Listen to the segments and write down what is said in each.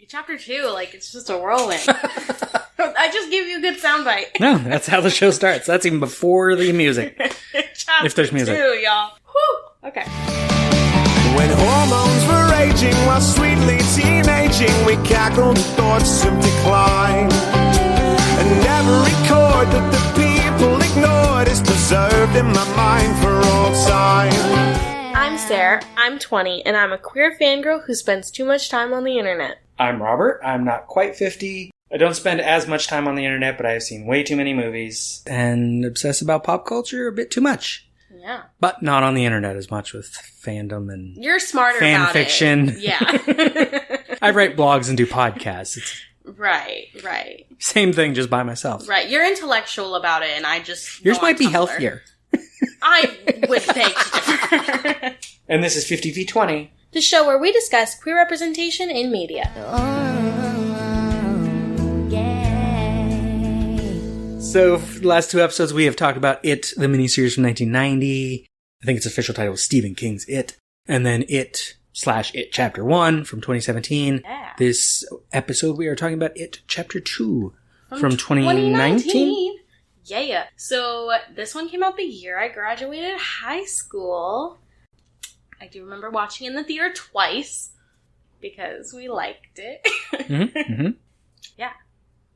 Chapter 2, like, it's just a whirlwind. I just gave you a good soundbite. No, that's how the show starts. That's even before the music. If there's music. 2, y'all. Whew. Okay. When hormones were raging while sweetly teenaging, we cackled thoughts of decline. And every chord that the people ignored is preserved in my mind for all time. I'm Sarah, I'm 20, and I'm a queer fangirl who spends too much time on the internet. I'm Robert, I'm not quite 50. I don't spend as much time on the internet, but I have seen way too many movies. And obsess about pop culture a bit too much. Yeah. But not on the internet as much with fandom and You're smarter fan about fiction. It. Yeah. I write blogs and do podcasts. It's Right. same thing, just by myself. Right. You're intellectual about it, and I just... Yours might be healthier. I would beg to differ. And this is 50v20. The show where we discuss queer representation in media. So, for the last 2 episodes, we have talked about It, the miniseries from 1990. I think its official title was Stephen King's It. And then It/It Chapter 1 from 2017. Yeah. This episode, we are talking about It Chapter 2 from 2019. Yeah. So, this one came out the year I graduated high school. I do remember watching it in the theater twice because we liked it. Mm-hmm. Yeah.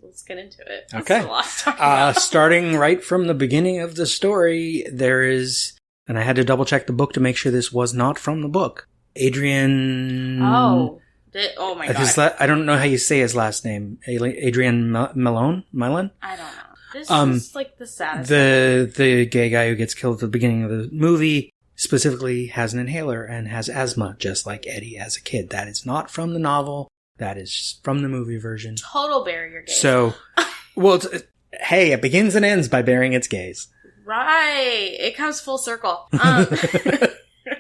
Let's get into it. Okay. That's a lot to talk about. Starting right from the beginning of the story, there is, and I had to double check the book to make sure this was not from the book. Adrian... Oh my god. I don't know how you say his last name. Adrian Mellon? I don't know. This is like the saddest The gay guy who gets killed at the beginning of the movie specifically has an inhaler and has asthma, just like Eddie as a kid. That is not from the novel. That is from the movie version. Total barrier gaze. So, well, hey, it begins and ends by bearing its gaze. Right. It comes full circle.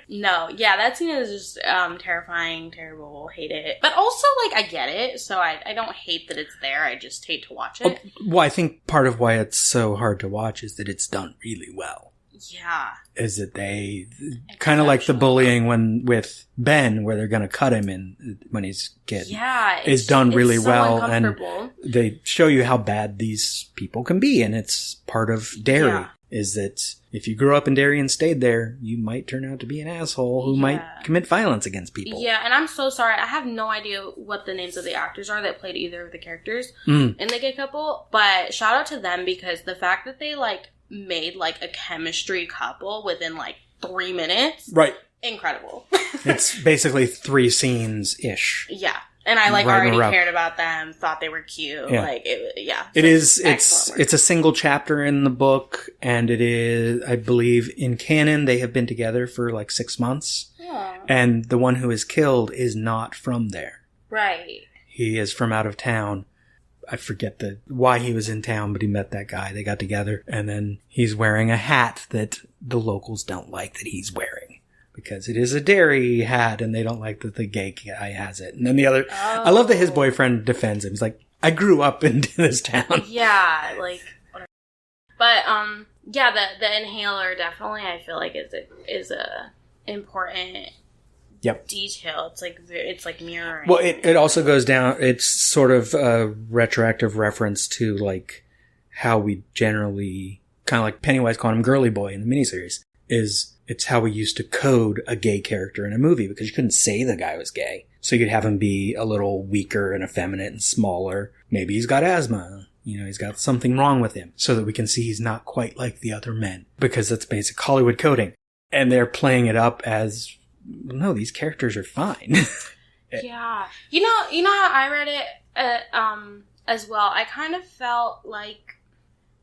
No, yeah, that scene is just terrifying, terrible, hate it. But also, like, I get it, so I don't hate that it's there, I just hate to watch it. Well, I think part of why it's so hard to watch is that it's done really well. Yeah. Is that they kind of like the bullying with Ben, where they're going to cut him in when he's a kid. Yeah. Is done really so well, and they show you how bad these people can be, and it's part of Derry. Yeah. Is that if you grew up in Derry and stayed there, you might turn out to be an asshole who might commit violence against people. Yeah, and I'm so sorry. I have no idea what the names of the actors are that played either of the characters in The Gay Couple, but shout out to them because the fact that they, like, made, like, a chemistry couple within, like, 3 minutes. Right. Incredible. It's basically 3 scenes-ish. Yeah. And I, like, already cared about them, thought they were cute. Yeah. Like, it's a single chapter in the book, and it is, I believe, in canon, they have been together for, like, 6 months. Yeah. And the one who is killed is not from there. Right. He is from out of town. I forget why he was in town, but he met that guy. They got together, and then he's wearing a hat that the locals don't like that he's wearing. Because it is a Derry hat, and they don't like that the gay guy has it. And then the other... Oh. I love that his boyfriend defends him. He's like, I grew up in this town. Yeah, like... Whatever. But, yeah, the inhaler definitely, I feel like, is a important... Yep. Detail. It's like mirroring. Well, it also goes down, it's sort of a retroactive reference to, like, how we generally, kind of like Pennywise calling him Girly Boy in the miniseries, it's how we used to code a gay character in a movie, because you couldn't say the guy was gay. So you could have him be a little weaker and effeminate and smaller. Maybe he's got asthma. You know, he's got something wrong with him, so that we can see he's not quite like the other men. Because that's basic Hollywood coding. And they're playing it up as... No, these characters are fine. Yeah. You know how I read it as well? I kind of felt like...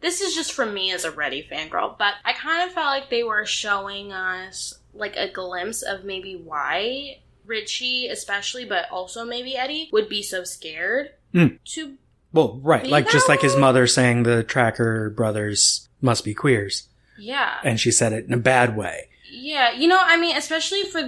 This is just from me as a Reddie fangirl, but I kind of felt like they were showing us, like, a glimpse of maybe why Richie, especially, but also maybe Eddie, would be so scared to... Well, right. Like, just like his mother saying the Tracker brothers must be queers. Yeah. And she said it in a bad way. Yeah, you know, I mean, especially for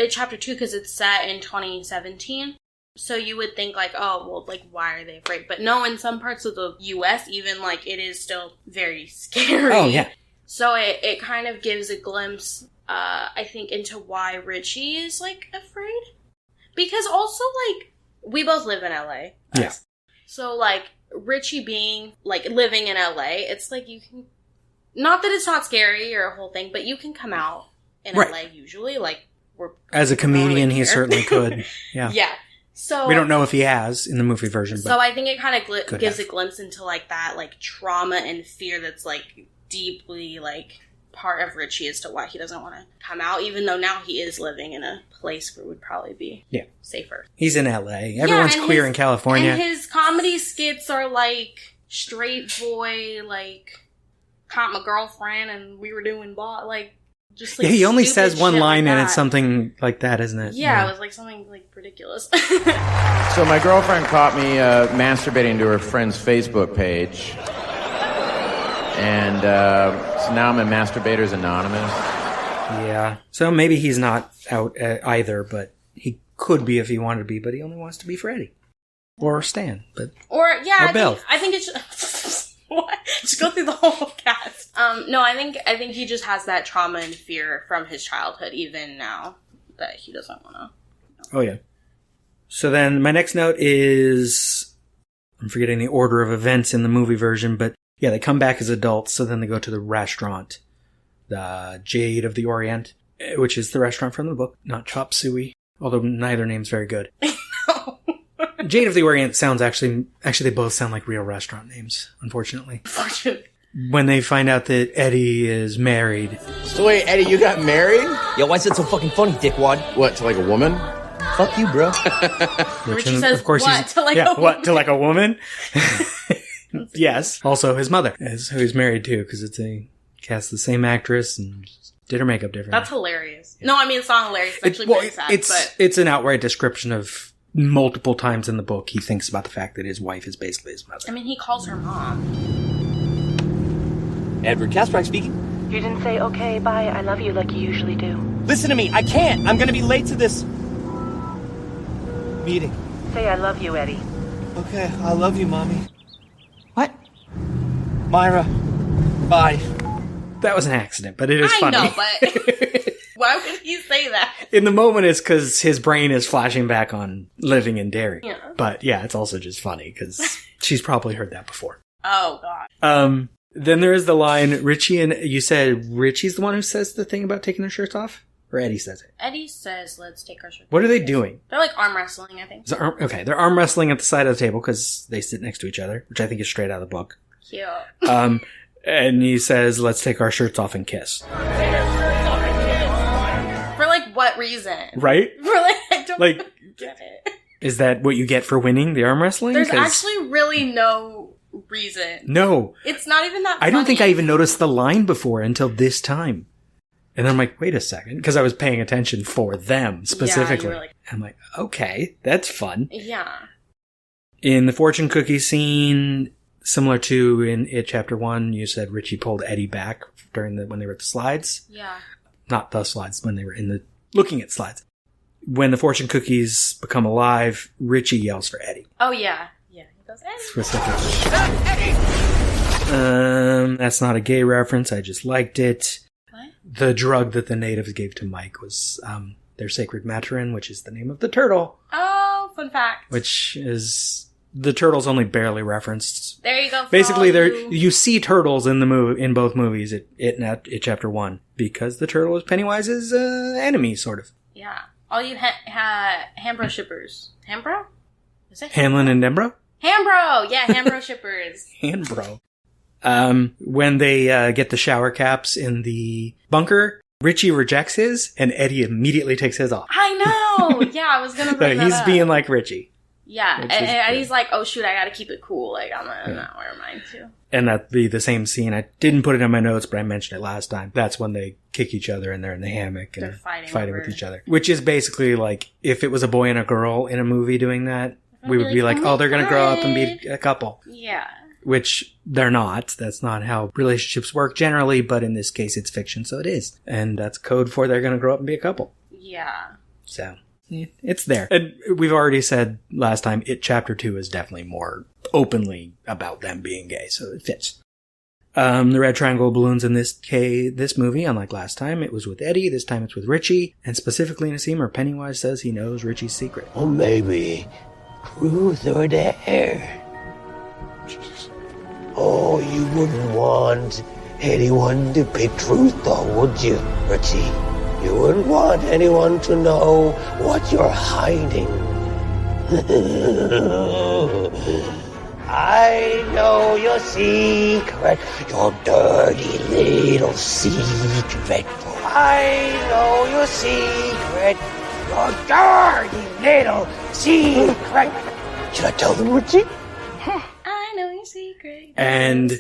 chapter 2, because it's set in 2017. So you would think, like, oh, well, like, why are they afraid? But no, in some parts of the U.S., even, like, it is still very scary. Oh, yeah. So it kind of gives a glimpse, I think, into why Richie is, like, afraid. Because also, like, we both live in LA. Yeah. So, like, Richie being, like, living in LA, it's like you can, not that it's not scary or a whole thing, but you can come out in LA usually. Like, we're as a comedian, he certainly could. Yeah. Yeah. So we don't know if he has in the movie version. But so I think it kind of gives a glimpse into, like, that, like, trauma and fear that's, like, deeply, like, part of Richie as to why he doesn't want to come out, even though now he is living in a place where it would probably be safer. He's in LA. Everyone's queer in California. And his comedy skits are like straight boy, like caught my girlfriend and we were doing like just like he only says one line like and it's something like that, isn't it? Yeah, it was like something like ridiculous. So my girlfriend caught me masturbating to her friend's Facebook page. And so now I'm in Masturbators Anonymous. Yeah. So maybe he's not out either, but he could be if he wanted to be, but he only wants to be Freddie. Or Stan. Or Bill. I think it's what? Just go through the whole cast. No, I think he just has that trauma and fear from his childhood, even now that he doesn't want to. Oh, yeah. So then my next note is, I'm forgetting the order of events in the movie version, but yeah, they come back as adults, so then they go to the restaurant, the Jade of the Orient, which is the restaurant from the book, not Chop Suey, although neither name's very good. No. Jade of the Orient sounds actually they both sound like real restaurant names, unfortunately. When they find out that Eddie is married. So wait, Eddie, you got married? Yo, why is it so fucking funny, dickwad? What, to like a woman? Fuck you, bro. Richie says, of course, what, to like a woman? What, to like a woman? Yes. Also, his mother is who he's married to, because cast the same actress and did her makeup differently. That's hilarious. No, I mean, it's not hilarious. It's actually very sad. It's an outright description of multiple times in the book he thinks about the fact that his wife is basically his mother. I mean, he calls her mom. Edward Kasparek speaking. You didn't say, okay, bye, I love you like you usually do. Listen to me, I can't. I'm gonna be late to this meeting. Say I love you, Eddie. Okay, I love you, Mommy. What? Myra, bye. That was an accident, but it is funny. I know, but why would he say that? In the moment, it's because his brain is flashing back on living in Derry. Yeah. But yeah, it's also just funny because she's probably heard that before. Oh, God. Then there is the line, Richie, and you said Richie's the one who says the thing about taking their shirts off? Or Eddie says it? Eddie says, let's take our shirts off. What are they doing? They're like arm wrestling, I think. Okay, they're arm wrestling at the side of the table because they sit next to each other, which I think is straight out of the book. Cute. And he says, let's take our shirts off and kiss. For like what reason? Right? For like, I don't get it. Is that what you get for winning the arm wrestling? There's actually really no reason. No. It's not even that funny. I don't think I even noticed the line before until this time. And then I'm like, wait a second, because I was paying attention for them specifically. Yeah, I'm like, okay, that's fun. Yeah. In the fortune cookie scene, similar to in It Chapter 1, you said Richie pulled Eddie back when they were at the slides. Yeah. Not the slides, when they were looking at slides. When the fortune cookies become alive, Richie yells for Eddie. Oh, yeah. Yeah. He goes, Eddie. Specifically. That's not a gay reference. I just liked it. What? The drug that the natives gave to Mike was their sacred materin, which is the name of the turtle. Oh, fun fact. Which is... The turtle's only barely referenced. There you go. Basically, you see turtles in both movies. It Chapter 1 because the turtle is Pennywise's enemy, sort of. Yeah. All you Hambro shippers. Hambro? Is it Hamlin and Dembro? Hambro! Yeah, Hambro shippers. Hambro. When they get the shower caps in the bunker, Richie rejects his, and Eddie immediately takes his off. I know! Yeah, I was gonna bring that he's up. being like Richie. Yeah, and he's like, oh shoot, I gotta keep it cool. Like, I'm not wearing mine too. And that'd be the same scene. I didn't put it in my notes, but I mentioned it last time. That's when they kick each other and they're in the hammock and they're fighting with each other. Which is basically like, if it was a boy and a girl in a movie doing that, we would be like, oh, they're gonna grow up and be a couple. Yeah. Which they're not. That's not how relationships work generally, but in this case it's fiction, so it is. And that's code for they're gonna grow up and be a couple. Yeah. So... it's there. And we've already said last time, It Chapter 2 is definitely more openly about them being gay, so it fits. The red triangle balloons in this movie, unlike last time, it was with Eddie, this time it's with Richie, and specifically in a scene where Pennywise says he knows Richie's secret. Or maybe Truth or dare? Oh, you wouldn't want anyone to pick truth, though, would you, Richie? You wouldn't want anyone to know what you're hiding. I know your secret, your dirty little secret. I know your secret, your dirty little secret. Should I tell them, Richie? I know your secret. And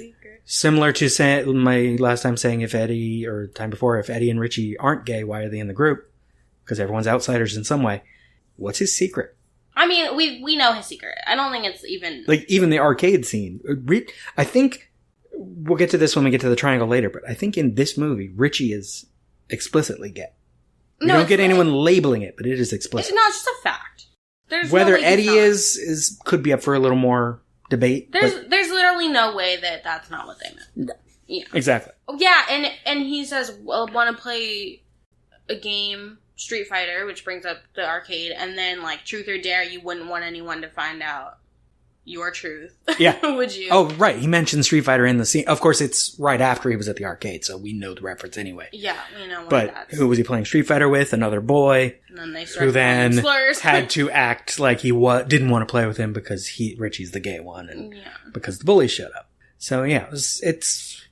similar to my last time saying if Eddie and Richie aren't gay, why are they in the group? Because everyone's outsiders in some way. What's his secret? I mean, we know his secret. I don't think it's even... Like, even the arcade scene. I think... We'll get to this when we get to the triangle later, but I think in this movie, Richie is explicitly gay. We don't get anyone labeling it, but it is explicit. No, it's just a fact. There's Whether no way Eddie is could be up for a little more debate. There's literally no way that that's not what they meant. No. Yeah. Exactly. Yeah, and he says, well, want to play a game... Street Fighter, which brings up the arcade, and then, like, Truth or Dare, you wouldn't want anyone to find out your truth. Yeah. Would you? Oh, right. He mentioned Street Fighter in the scene. Of course, it's right after he was at the arcade, so we know the reference anyway. Yeah, we know what But who was he playing Street Fighter with? Another boy. And then they who then had to act like he didn't want to play with him because Richie's the gay one, and because the bullies showed up. So, yeah, it's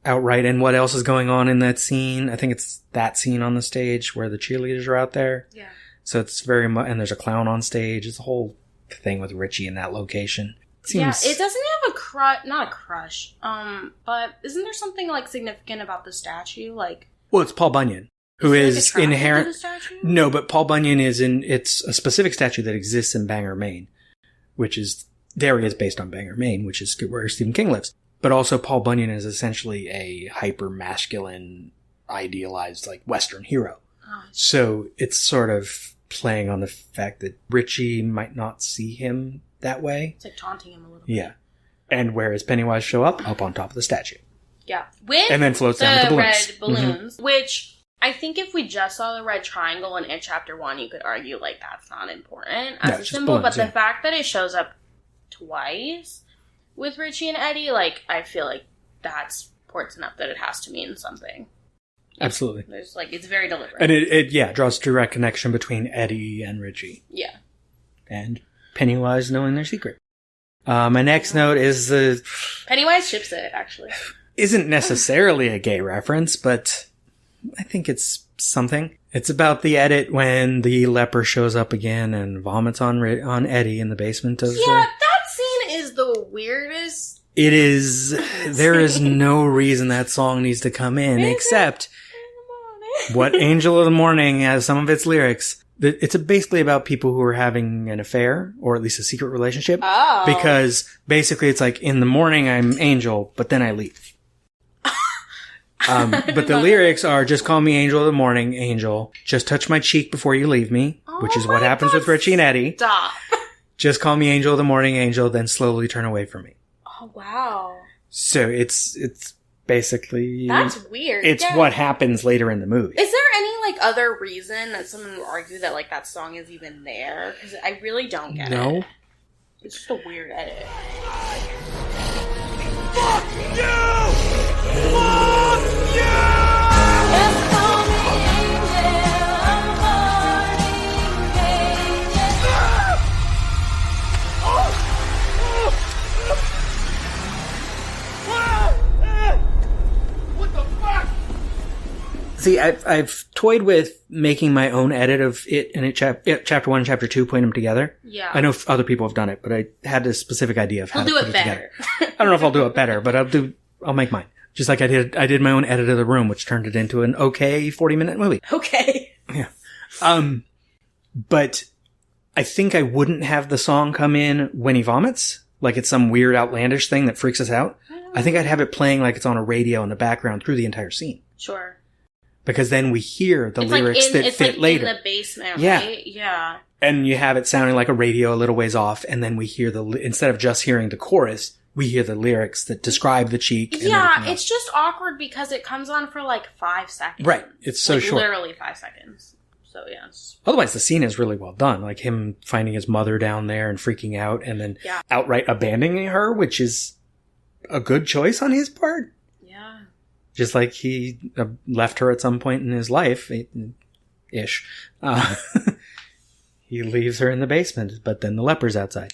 outright. And what else is going on in that scene? I think it's that scene on the stage where the cheerleaders are out there. Yeah. So it's very much, and there's a clown on stage. It's a whole thing with Richie in that location. It doesn't have not a crush. But isn't there something like significant about the statue? Like, well, it's Paul Bunyan, who is inherent. To the statue? No, but Paul Bunyan it's a specific statue that exists in Bangor, Maine, which is, there he is based on Bangor, Maine, which is where Stephen King lives. But also Paul Bunyan is essentially a hyper-masculine, idealized, like, Western hero. Oh. So it's sort of playing on the fact that Richie might not see him that way. It's like taunting him a little bit. Yeah. And whereas Pennywise show up on top of the statue. Yeah. With and then floats down with the balloons. Red balloons, which I think if we just saw the red triangle in It Chapter 1, you could argue, like, that's not important as a symbol. Balloons, but the fact that it shows up twice... with Richie and Eddie, like, I feel like that's important enough that it has to mean something. Absolutely. There's, like, it's very deliberate. And it draws direct connection between Eddie and Richie. Yeah. And Pennywise knowing their secret. My next note is the... Pennywise ships it, actually. Isn't necessarily a gay reference, but I think it's something. It's about the edit when the leper shows up again and vomits on Eddie in the basement of... Yeah, that scene is the weirdest. It is. There is no reason that song needs to come in except what Angel of the Morning has some of its lyrics. It's basically about people who are having an affair, or at least a secret relationship. Oh. Because basically it's like, in the morning I'm Angel, but then I leave. But the lyrics are, just call me Angel of the Morning, Angel. Just touch my cheek before you leave me, which is what happens with Richie and Eddie. Stop. Just call me Angel of the Morning, Angel, then slowly turn away from me. Oh, wow. So it's basically... That's weird. It's what happens later in the movie. Is there any, like, other reason that someone would argue that, like, that song is even there? Because I really don't get it. No. It's just a weird edit. Fuck you! Fuck you! Just call me Angel of the Morning, Angel. What the fuck? See, I've toyed with making my own edit of it in chapter 1 and chapter 2, putting them together. Yeah. I know other people have done it, but I had a specific idea of how to put it together. He'll do it better. I don't know if I'll do it better, but I'll make mine. Just like I did my own edit of The Room, which turned it into an okay 40-minute movie. Okay. Yeah. But I think I wouldn't have the song come in when he vomits, like it's some weird outlandish thing that freaks us out. I think I'd have it playing like it's on a radio in the background through the entire scene. Sure. Because then we hear the lyrics that fit later. It's in the basement, right? Yeah. And you have it sounding like a radio a little ways off, and then we hear instead of just hearing the chorus, we hear the lyrics that describe the cheek. Yeah, it's just awkward because it comes on for like 5 seconds. Right. It's so short. Literally 5 seconds. So So, yeah. It's Otherwise, the scene is really well done. Like him finding his mother down there and freaking out and then Yeah. outright abandoning her, which is a good choice on his part. Yeah. Just like he left her at some point in his life, ish. He leaves her in the basement, but then the leper's outside.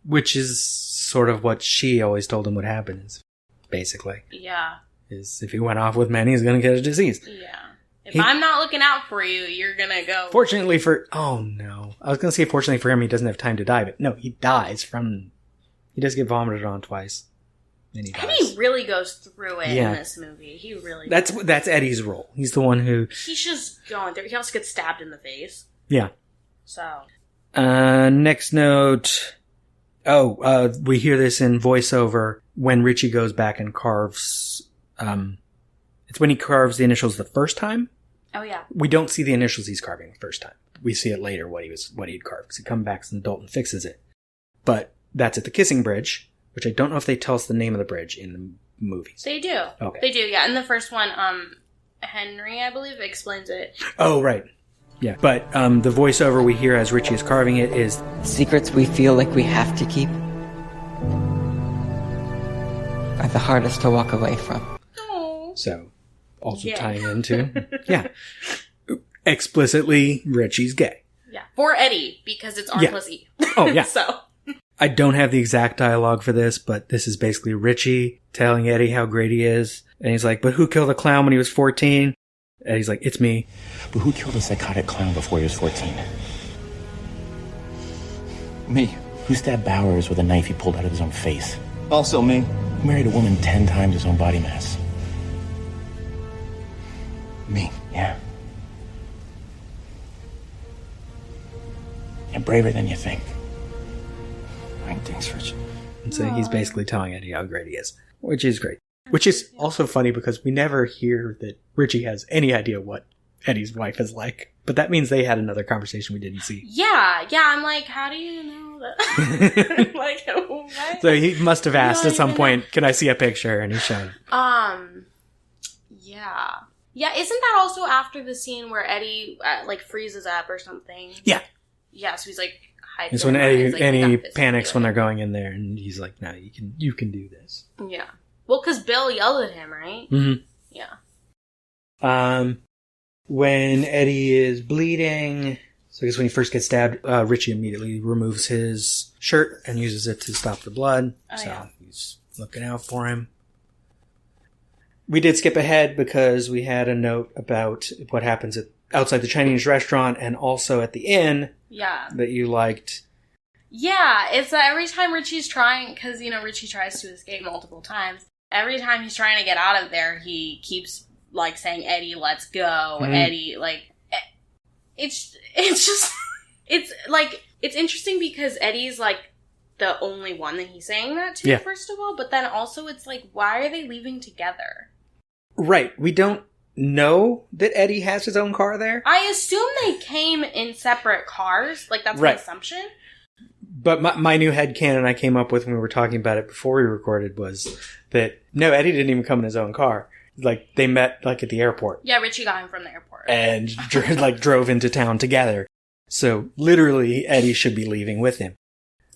Which is sort of what she always told him would happen, is basically. Yeah. Is if he went off with men, he's going to get a disease. Yeah. If I'm not looking out for you, you're gonna go. Fortunately for... Oh, no. I was going to say fortunately for him, he doesn't have time to die, but no, he dies from... He does get vomited on twice. And he dies. Eddie really goes through it Yeah. in this movie. He really That's does. That's Eddie's role. He's the one who... He's just going through. He also gets stabbed in the face. Yeah. So. Next note... Oh, we hear this in voiceover when Richie goes back and carves... it's when he carves the initials the first time. Oh, yeah. We don't see the initials he's carving the first time. We see it later what he'd carved, because he comes back as an adult and fixes it. But that's at the Kissing Bridge, which I don't know if they tell us the name of the bridge in the movies. They do. Okay. They do, yeah. In the first one, Henry, I believe, explains it. Oh, right. Yeah. But the voiceover we hear as Richie is carving it is... Secrets we feel like we have to keep are the hardest to walk away from. Oh. So, also Yeah. tying into... Yeah. Explicitly, Richie's gay. Yeah. For Eddie, because it's R Yeah. plus E. Oh, yeah. So. I don't have the exact dialogue for this, but this is basically Richie telling Eddie how great he is. And he's like, but who killed a clown when he was 14? And he's like, it's me. But who killed a psychotic clown before he was 14? Me. Who stabbed Bowers with a knife he pulled out of his own face? Also me. Who married a woman 10 times his own body mass? Me. Yeah. You're braver than you think. Thanks, Richie. And so he's basically telling Eddie how great he is, which is great. Which is also funny because we never hear that Richie has any idea what Eddie's wife is like. But that means they had another conversation we didn't see. Yeah. I'm like, how do you know that? Like, what? So he must have asked No, at some no. point, can I see a picture? And he showed. Yeah. Yeah, isn't that also after the scene where Eddie, like, freezes up or something? Yeah. Yeah, so he's, like, hiding. It's when behind, Eddie, he's like, Eddie "I got this, panics I when can they're do going in there. And he's like, no, you can do this. it." Yeah. Well, because Bill yelled at him, right? Mm-hmm. Yeah. When Eddie is bleeding, so I guess when he first gets stabbed, Richie immediately removes his shirt and uses it to stop the blood. Oh, So yeah. he's looking out for him. We did skip ahead because we had a note about what happens outside the Chinese restaurant and also at the inn Yeah. that you liked. Yeah, it's that every time Richie's trying, because, you know, Richie tries to escape multiple times. Every time he's trying to get out of there, he keeps, like, saying, Eddie, let's go. Mhm. Eddie, like, it's just, it's, like, it's interesting because Eddie's, like, the only one that he's saying that to, Yeah. first of all. But then also it's like, why are they leaving together? Right. We don't know that Eddie has his own car there. I assume they came in separate cars. Like, that's Right. my assumption. But my new headcanon I came up with when we were talking about it before we recorded was that, no, Eddie didn't even come in his own car. Like, they met, like, at the airport. Yeah, Richie got him from the airport. And, drove into town together. So, literally, Eddie should be leaving with him.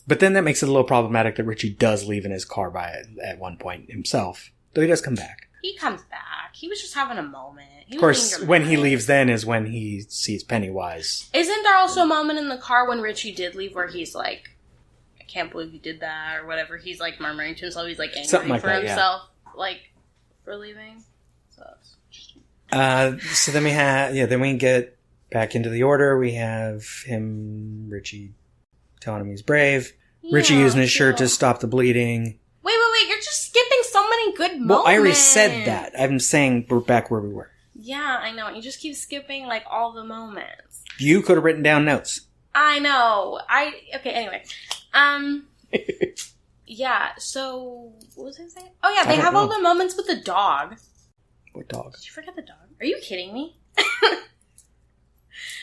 But then that makes it a little problematic that Richie does leave in his car at one point himself. Though he does come back. He comes back. He was just having a moment. He Of was course, being when he dramatic. leaves then is when he sees Pennywise. Isn't there also a moment in the car when Richie did leave where he's like, I can't believe you did that, or whatever. He's like murmuring to himself. He's like angry Something like for that, yeah. himself, like, for leaving. So that's interesting. So then we get back into the order. We have Richie telling him he's brave. Richie Yeah, using his shirt yeah. to stop the bleeding. Wait, you're just skipping so many good moments. Well, I already said that. I'm saying we're back where we were. Yeah, I know. You just keep skipping, like, all the moments. You could have written down notes. I know. Okay, anyway. Yeah, so, what was I saying? Oh, yeah, I they don't have all know. the moments with the dog. What dog? Did you forget the dog? Are you kidding me?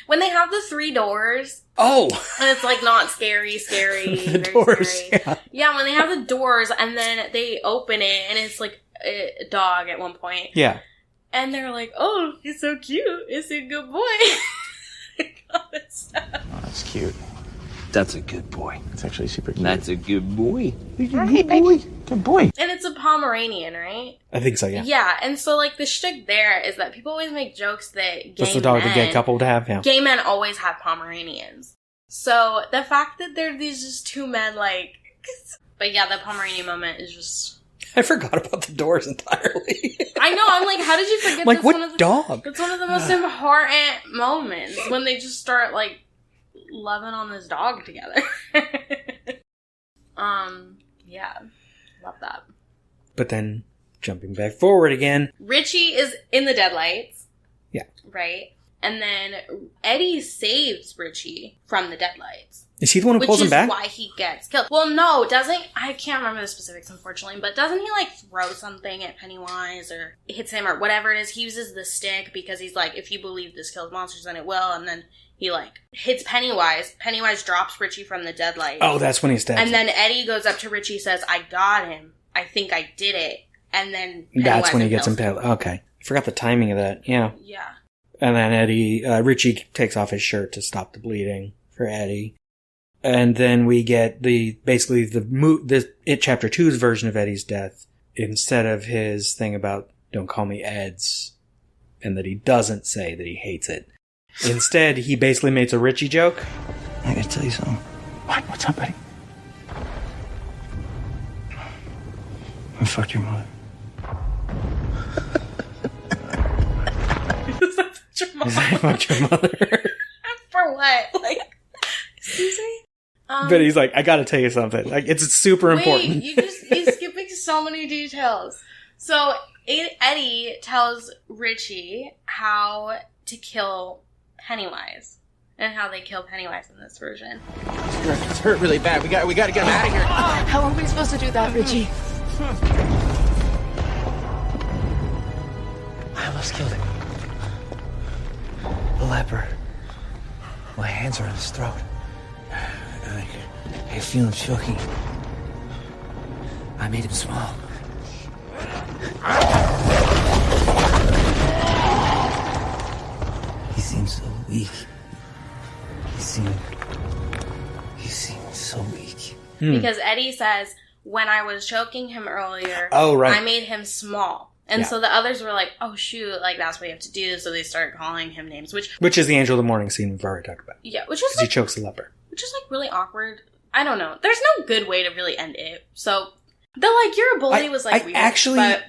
When they have the 3 doors, Oh! and it's, like, not scary, The very doors, scary. yeah. Yeah, when they have the doors, and then they open it, and it's, like, a dog at one point. Yeah. And they're like, oh, he's so cute. He's a good boy. Oh, that's cute. That's a good boy. It's actually super cute. That's a good boy. Good boy. Good boy. And it's a Pomeranian, right? I think so, yeah. Yeah, and so, like, the shtick there is that people always make jokes that gay That's the dog men, the gay couple would have, yeah. gay men always have Pomeranians. So, the fact that they're these just two men, like... But yeah, the Pomeranian moment is just... I forgot about the doors entirely. I know, I'm like, how did you forget like, this? what dog? It's one of the most important moments, when they just start, like, loving on this dog together. Yeah. Love that. But then, jumping back forward again. Richie is in the deadlights. Yeah. Right? And then Eddie saves Richie from the deadlights. Is he the one who pulls him back? Which is why he gets killed. Well, no, I can't remember the specifics, unfortunately, but doesn't he, like, throw something at Pennywise or hits him or whatever it is? He uses the stick because he's like, if you believe this kills monsters, then it will, and then he, like, hits Pennywise. Pennywise drops Richie from the deadlight. Oh, that's when he stabs And him. then Eddie goes up to Richie, says, I got him. I think I did it. And then Pennywise that's when he gets impaled impaled. Okay. I forgot the timing of that. Yeah. Yeah. And then Richie takes off his shirt to stop the bleeding for Eddie. And then we get the It Chapter 2's version of Eddie's death. Instead of his thing about don't call me Eds, and that he doesn't say that he hates it. Instead, he basically makes a Richie joke. I gotta tell you something. What? What's up, buddy? I fucked your mother. I fucked your mother. For what? Like, excuse me? But he's like, I gotta tell you something. Like, it's super important. You're skipping so many details. So, Eddie tells Richie how to kill Pennywise. And how they kill Pennywise in this version. It's hurt really bad. We got to get him out of here. How are we supposed to do that, Richie? I almost killed him. The leper. My hands are on his throat. I feel him choking. I made him small. He seemed so weak. He seemed so weak. Because Eddie says, when I was choking him earlier, Oh, right. I made him small. And Yeah. so the others were like, oh shoot, like that's what you have to do. So they started calling him names, Which is the Angel of the Morning scene we've already talked about. yeah, which is Because he like, chokes the leper. which is like really awkward. I don't know. There's no good way to really end it. So the like, you're a bully was like I weird. actually- but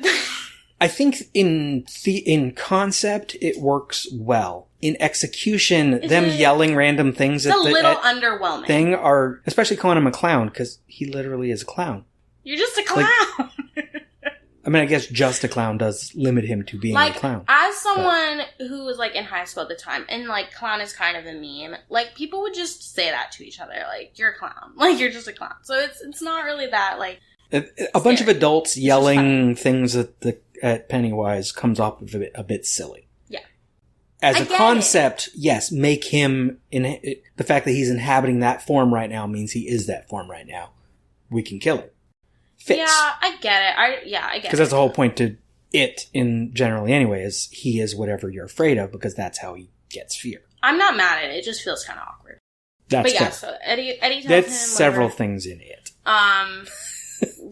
I think in concept, it works well. In execution, them it- yelling random things it's at a the little at underwhelming. thing are, especially calling him a clown, because he literally is a clown. You're just a clown. I mean, I guess just a clown does limit him to being Like, a clown. as someone who was, like, in high school at the time, and, like, clown is kind of a meme, like, people would just say that to each other, like, you're a clown. Like, you're just a clown. So it's not really that, like... A bunch of adults yelling things at Pennywise comes off of a bit silly. Yeah. As I a get concept, yes, make him... the fact that he's inhabiting that form right now means he is that form right now. We can kill him. Fits. Yeah, I get it. I get it. Because that's the whole point to it in generally anyway, is he is whatever you're afraid of, because that's how he gets fear. I'm not mad at it. It just feels kind of awkward. That's But yeah, good. so Eddie tells him... That's several whatever. things in it.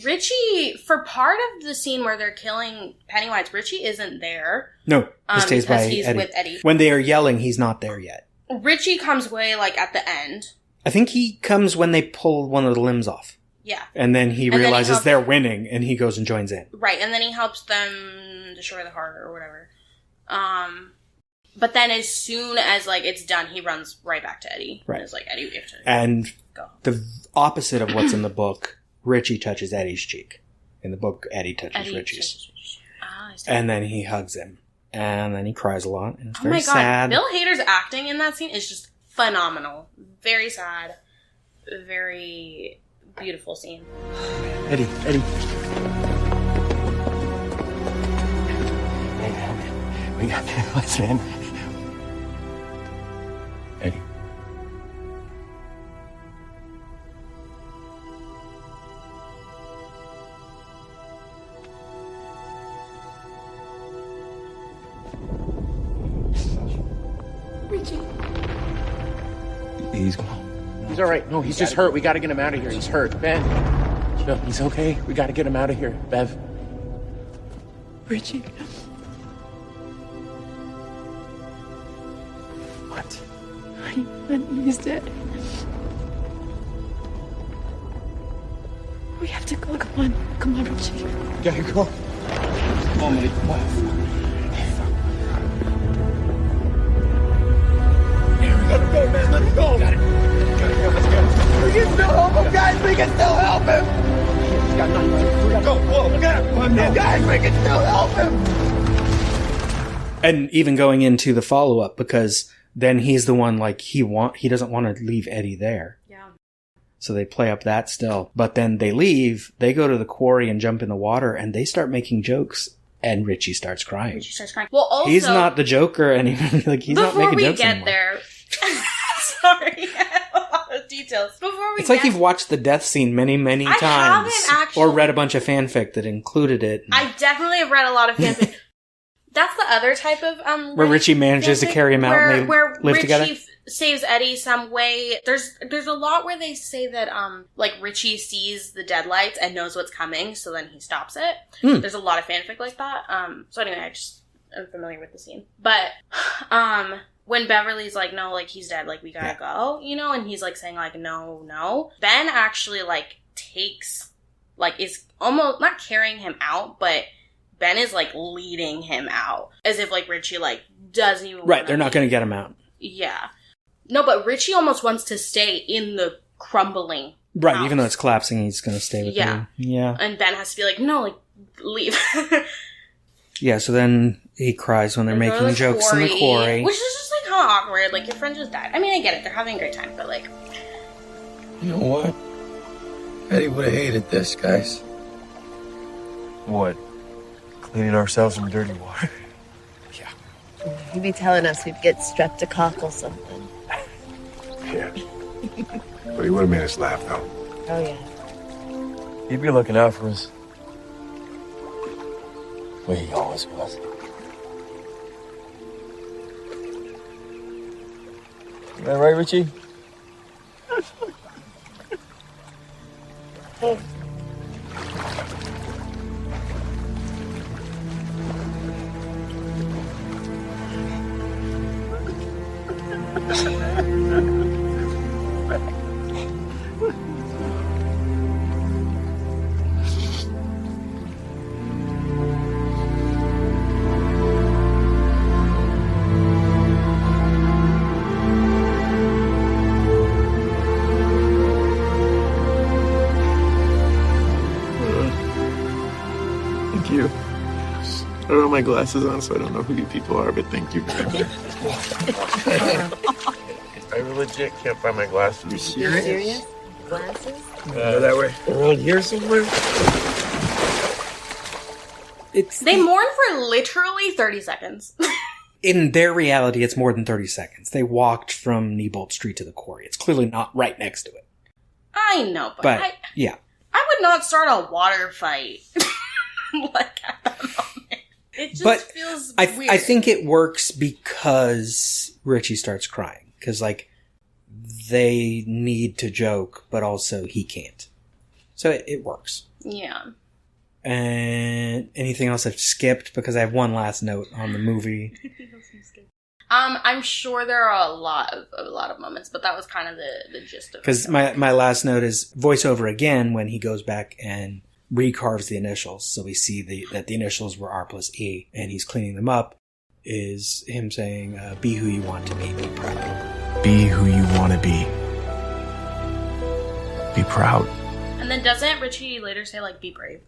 Richie, for part of the scene where they're killing Pennywise, Richie isn't there. No, he stays by because he's Eddie. with Eddie. When they are yelling, he's not there yet. Richie comes away, like, at the end. I think he comes when they pull one of the limbs off. Yeah. And then he And then he realizes helps- they're winning, and he goes and joins in. Right, and then he helps them destroy the heart or whatever. But then as soon as, like, it's done, he runs right back to Eddie. Right. And is like, Eddie, we have to And go. the opposite of what's in the book, Richie touches Eddie's cheek. In the book, Eddie touches Richie's. Ah, I see. And then he hugs him. And then he cries a lot, and it's Oh very my god, sad. Bill Hader's acting in that scene is just phenomenal. Very sad. Very beautiful scene. Eddie. Hey, man. We got this, man. Eddie. Richie. Please, come on. He's all right. No, he's just hurt. We got to get him out of here. He's hurt. Ben. Chill. He's okay. We got to get him out of here. Bev. Richie. What? He's dead. We have to go. Come on, Richie. You gotta go. Come on, buddy. Come on. We gotta go, man. Let's go. Got it. Gotta go. Let's go. We can still help him, guys. We can still help him. He's got nothing. We gotta go. Whoa, look at him. Guys, we can still help him. And even going into the follow-up, because then he's the one, like, he doesn't want to leave Eddie there. Yeah. So they play up that still. But then they leave, they go to the quarry and jump in the water, and they start making jokes, and Richie starts crying. Well, also... He's not the Joker anymore. Like, he's not making jokes anymore. Before we get there... Sorry, a lot of details. It's like you've watched the death scene many, many times. haven't actually... Or read a bunch of fanfic that included it. I definitely have read a lot of fanfic. That's the other type of where Richie manages to carry him out and they where live Richie together. Saves Eddie some way. There's a lot where they say that like Richie sees the deadlights and knows what's coming, so then he stops it. There's a lot of fanfic like that. So anyway, I'm familiar with the scene. But when Beverly's like, no, like he's dead, like we gotta go, you know, and he's like saying like no. Ben actually like takes is almost not carrying him out, but Ben is, like, leading him out. As if, like, Richie, like, doesn't even Right, they're not going to get him out. Yeah. No, but Richie almost wants to stay in the crumbling Right, house. even though it's collapsing, he's going to stay with him. Yeah. And Ben has to be like, no, like, leave. Yeah, so then he cries when they're making jokes in the quarry. Which is just, like, how awkward. Like, your friend just died. I mean, I get it. They're having a great time, but, like... You know what? Eddie would have hated this, guys. What? Cleaning ourselves in dirty water? He'd be telling us we'd get streptococcus something. Yeah. But he would have made us laugh, though. Oh, yeah. He'd be looking out for us. Well, he always was. Is that right, Richie? Thank you. I don't have my glasses on, so I don't know who you people are, but thank you very much. I legit can't find my glasses. You Serious? Glasses? That way. Around here somewhere? They mourn for literally 30 seconds. In their reality, it's more than 30 seconds. They walked from Neibolt Street to the quarry. It's clearly not right next to it. I know, but yeah. I would not start a water fight. Like, at that moment. It just feels weird. I think it works because Richie starts crying. Because, like, they need to joke, but also he can't. So it works. Yeah. And anything else I've skipped? Because I have one last note on the movie. I'm sure there are a lot of moments, but that was kind of the gist of it. Because my last note is voiceover again when he goes back and recarves the initials. So we see that the initials were R+E, and he's cleaning them up. Is him saying, "Be who you want to be proud." Be who you want to be. Be proud. And then doesn't Richie later say, like, be brave?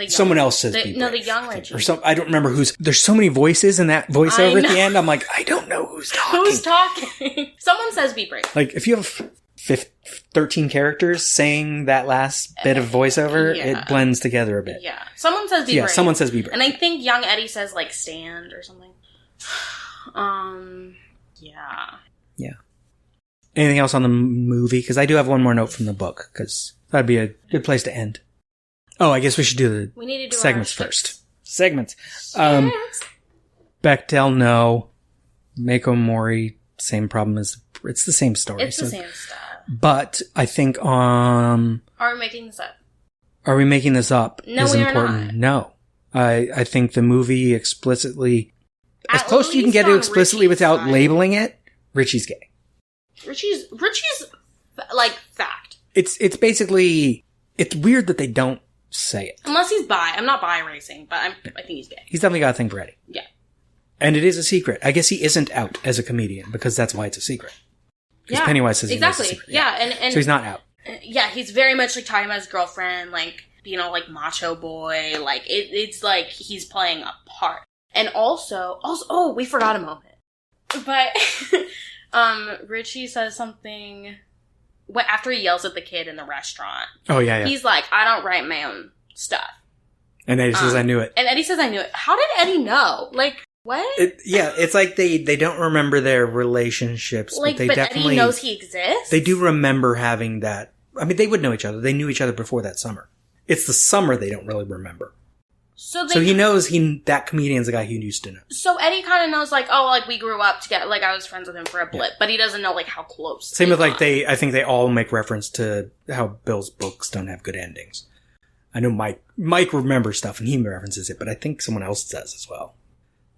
Someone else says be brave. No, the young Richie. Or I don't remember who's... There's so many voices in that voiceover at the end. I'm like, I don't know who's talking. Who's talking? Someone says be brave. Like, if you have 13 characters saying that last bit of voiceover, it blends together a bit. Yeah. Someone says be brave. Yeah, someone says be brave. And I think young Eddie says, like, stand or something. Yeah. Yeah. Anything else on the movie? Because I do have one more note from the book, because that'd be a good place to end. Oh, I guess we should do the segments first. Segments. Bechdel, no. Mako Mori, same problem as it's the same story. It's the same stuff. But I think Are we making this up? Are we making this up? No, is we are important. not. No. I think the movie explicitly, as At close as you can get to least on explicitly Richie's without side. labeling it, Richie's gay. Richie's like fact. It's basically, it's weird that they don't say it. Unless he's bi. I'm not bi racing, but I think he's gay. He's definitely got a thing for Eddie. Yeah. And it is a secret. I guess he isn't out as a comedian because that's why it's a secret. Because Yeah. Pennywise says exactly. he knows it's a secret. Yeah. And So he's not out. Yeah, he's very much like talking about his girlfriend, like being all like macho boy. Like it's like he's playing a part. And also, oh, we forgot a moment. But Richie says something after he yells at the kid in the restaurant. Oh, yeah. He's like, I don't write my own stuff. And Eddie says, I knew it. And Eddie says, I knew it. How did Eddie know? Like, what? It's like they don't remember their relationships, like, but they but definitely Eddie knows he exists? They do remember having that. I mean, they would know each other. They knew each other before that summer. It's the summer they don't really remember. So he knows that comedian's the guy he used to know. So Eddie kind of knows, like, oh, like, we grew up together. Like, I was friends with him for a blip. But he doesn't know, like, how close. Same with, like, I think they all make reference to how Bill's books don't have good endings. I know Mike remembers stuff and he references it, but I think someone else does as well.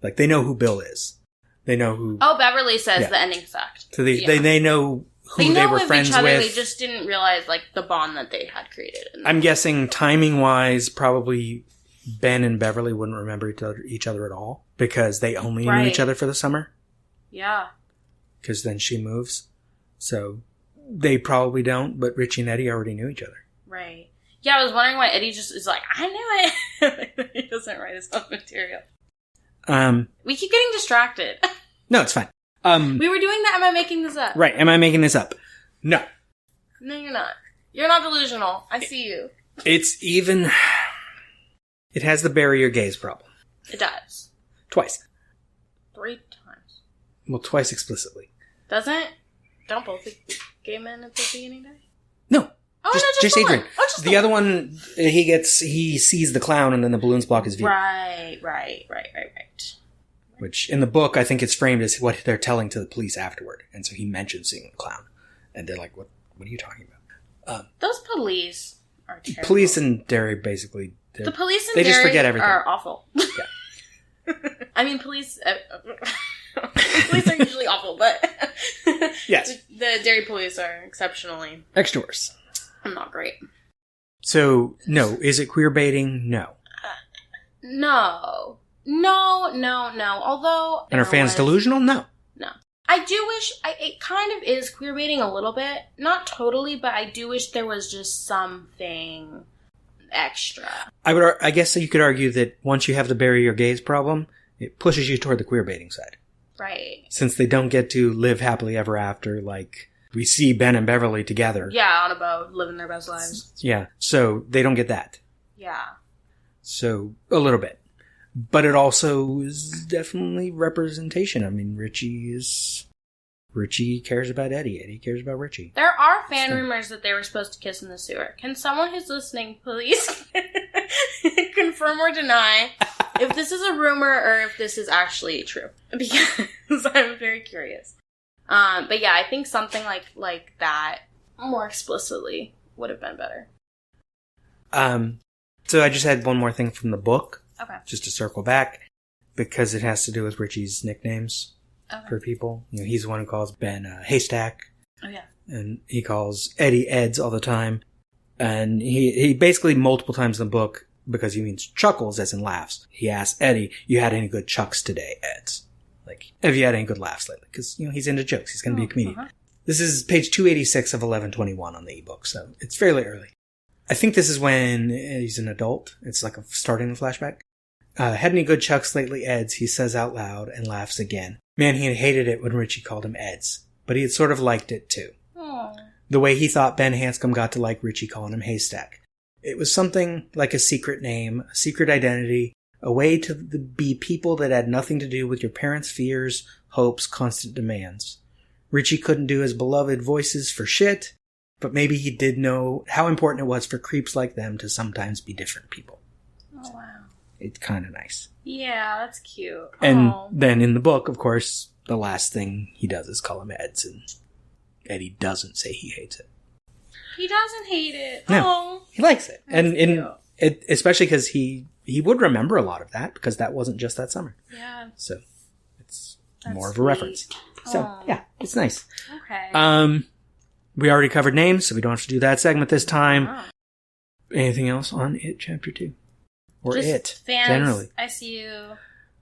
Like, they know who Bill is. They know who... Oh, Beverly says the ending sucked. So they know who they were friends each other, with. They just didn't realize, like, the bond that they had created. I'm guessing timing-wise, probably Ben and Beverly wouldn't remember each other at all because they only knew each other for the summer. Yeah. Because then she moves. So they probably don't, but Richie and Eddie already knew each other. Right. Yeah, I was wondering why Eddie just is like, I knew it. He doesn't write his own material. We keep getting distracted. No, it's fine. We were doing that. Am I making this up? Right. Am I making this up? No. No, you're not. You're not delusional. I see you. It's even... It has the bury your gaze problem. It does. Twice. 3 times. Well, twice explicitly. Doesn't? Don't both the gay men at the beginning die? No. Oh, just the Adrian. one. Oh, just the other one, he sees the clown and then the balloons block his view. Right. Which, in the book, I think it's framed as what they're telling to the police afterward. And so he mentions seeing the clown. And they're like, what are you talking about? Those police are terrible. Police in Derry, basically... The police in They Derry just forget everything. are awful. Yeah. I mean, police are usually awful, but... Yes. The Derry police are exceptionally... Extra worse. Not great. So, no. Is it queer baiting? No. No. Although... And are fans delusional? No. No. I do wish... it kind of is queer baiting a little bit. Not totally, but I do wish there was just something extra. I guess you could argue that once you have the bury your gaze problem, it pushes you toward the queer baiting side. Right. Since they don't get to live happily ever after, like we see Ben and Beverly together. Yeah, on a boat, living their best lives. Yeah, so they don't get that. Yeah. So, a little bit. But it also is definitely representation. I mean, Richie cares about Eddie. Eddie cares about Richie. There are fan rumors that they were supposed to kiss in the sewer. Can someone who's listening please confirm or deny if this is a rumor or if this is actually true? Because I'm very curious. But yeah, I think something like that more explicitly would have been better. So I just had one more thing from the book. Okay. Just to circle back, because it has to do with Richie's nicknames. Okay. For people. You know, he's the one who calls Ben Haystack. Oh, yeah. And he calls Eddie Eds all the time. And he basically multiple times in the book, because he means chuckles as in laughs, he asks Eddie, you had any good chucks today, Eds? Like, have you had any good laughs lately? Because, you know, he's into jokes. He's going to be a comedian. Uh-huh. This is page 286 of 1121 on the ebook, so it's fairly early. I think this is when he's an adult. It's like starting the flashback. Had any good chucks lately, Eds? He says out loud and laughs again. Man, he had hated it when Richie called him Eds, but he had sort of liked it too. Aww. The way he thought Ben Hanscom got to like Richie calling him Haystack. It was something like a secret name, a secret identity, a way to be people that had nothing to do with your parents' fears, hopes, constant demands. Richie couldn't do his beloved voices for shit, but maybe he did know how important it was for creeps like them to sometimes be different people. Oh, wow. It's kind of nice. Yeah, that's cute. And then in the book, of course, the last thing he does is call him Eds, and Eddie doesn't say he hates it. He doesn't hate it. No, Oh, he likes it. That's And especially because he would remember a lot of that, because that wasn't just that summer. yeah. So it's That's more of a sweet. reference. So Aw. yeah, it's nice. Okay. We already covered names, so we don't have to do that segment this time. Oh. Anything else on It Chapter 2? Or Just It, fans, generally. I see you.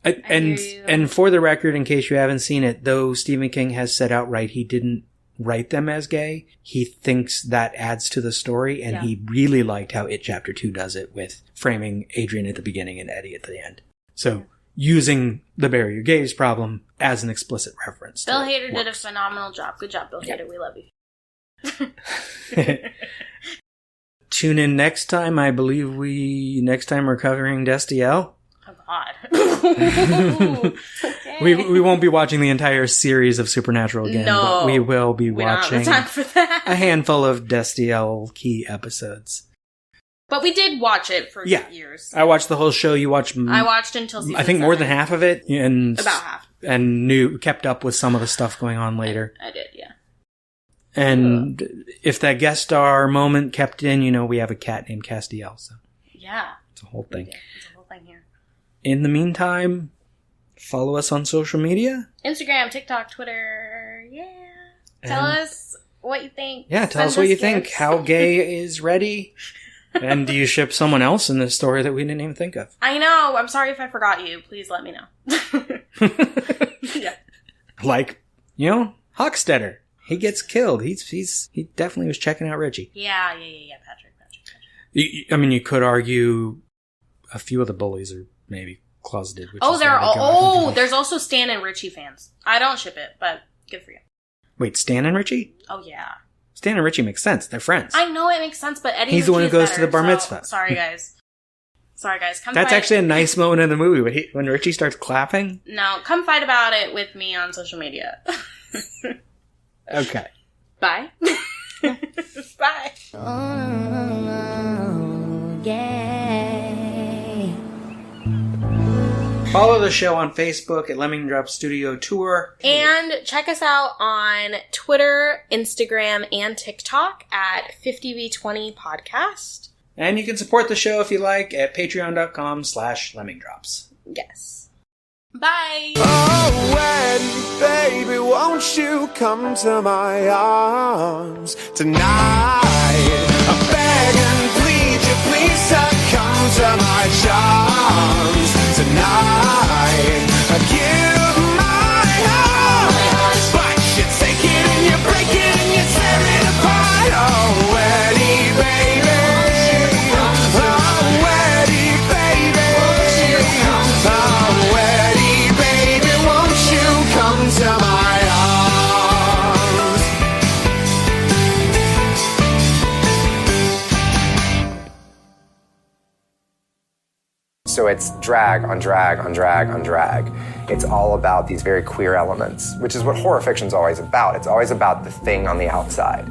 And hear you. and for the record, in case you haven't seen it, though Stephen King has said outright he didn't write them as gay, he thinks that adds to the story, and he really liked how It Chapter 2 does it with framing Adrian at the beginning and Eddie at the end. So using the bury your gays problem as an explicit reference. Bill Hader did a phenomenal job. Good job, Bill Hader. We love you. Tune in next time. I believe next time we're covering Destiel. Oh, God. We won't be watching the entire series of Supernatural again, but we will be watching We don't have the time for that. a handful of Destiel key episodes. But we did watch it for years. I watched the whole show. You watched... I watched until season I think more 7. than half of it. And About half. And kept up with some of the stuff going on later. I did, yeah. And if that guest star moment kept in, we have a cat named Castiel. So Yeah. it's a whole thing. It's a whole thing here. In the meantime, follow us on social media. Instagram, TikTok, Twitter. Yeah. Tell us what you think. Yeah, tell us what you think. How gay is Reddie? And do you ship someone else in this story that we didn't even think of? I know. I'm sorry if I forgot you. Please let me know. Yeah. Like, Hockstetter. He gets killed. He definitely was checking out Richie. Yeah, Patrick. You could argue a few of the bullies are maybe closeted. Which is There's also Stan and Richie fans. I don't ship it, but good for you. Wait, Stan and Richie? Oh, yeah. Stan and Richie makes sense. They're friends. I know it makes sense, but Eddie He's the one who Ritchie is goes to the bar better, mitzvah. so- Sorry, guys. Come That's fight. actually a nice moment in the movie when Richie starts clapping. No, come fight about it with me on social media. Okay. Bye. Bye. Follow the show on Facebook at Lemming Drop Studio Tour. And check us out on Twitter, Instagram, and TikTok at 50v20 podcast. And you can support the show if you like at patreon.com/lemmingdrops. Yes. Bye. Oh, Eddie, baby, won't you come to my arms tonight? I beg and plead you, please come to my charms tonight. I give my heart, but you take it and you break it and you tear it apart. Oh, Eddie, baby. Oh, Eddie, baby. Oh, Eddie, baby, won't you come to my arms? So it's drag on drag on drag on drag. It's all about these very queer elements, which is what horror fiction's always about. It's always about the thing on the outside.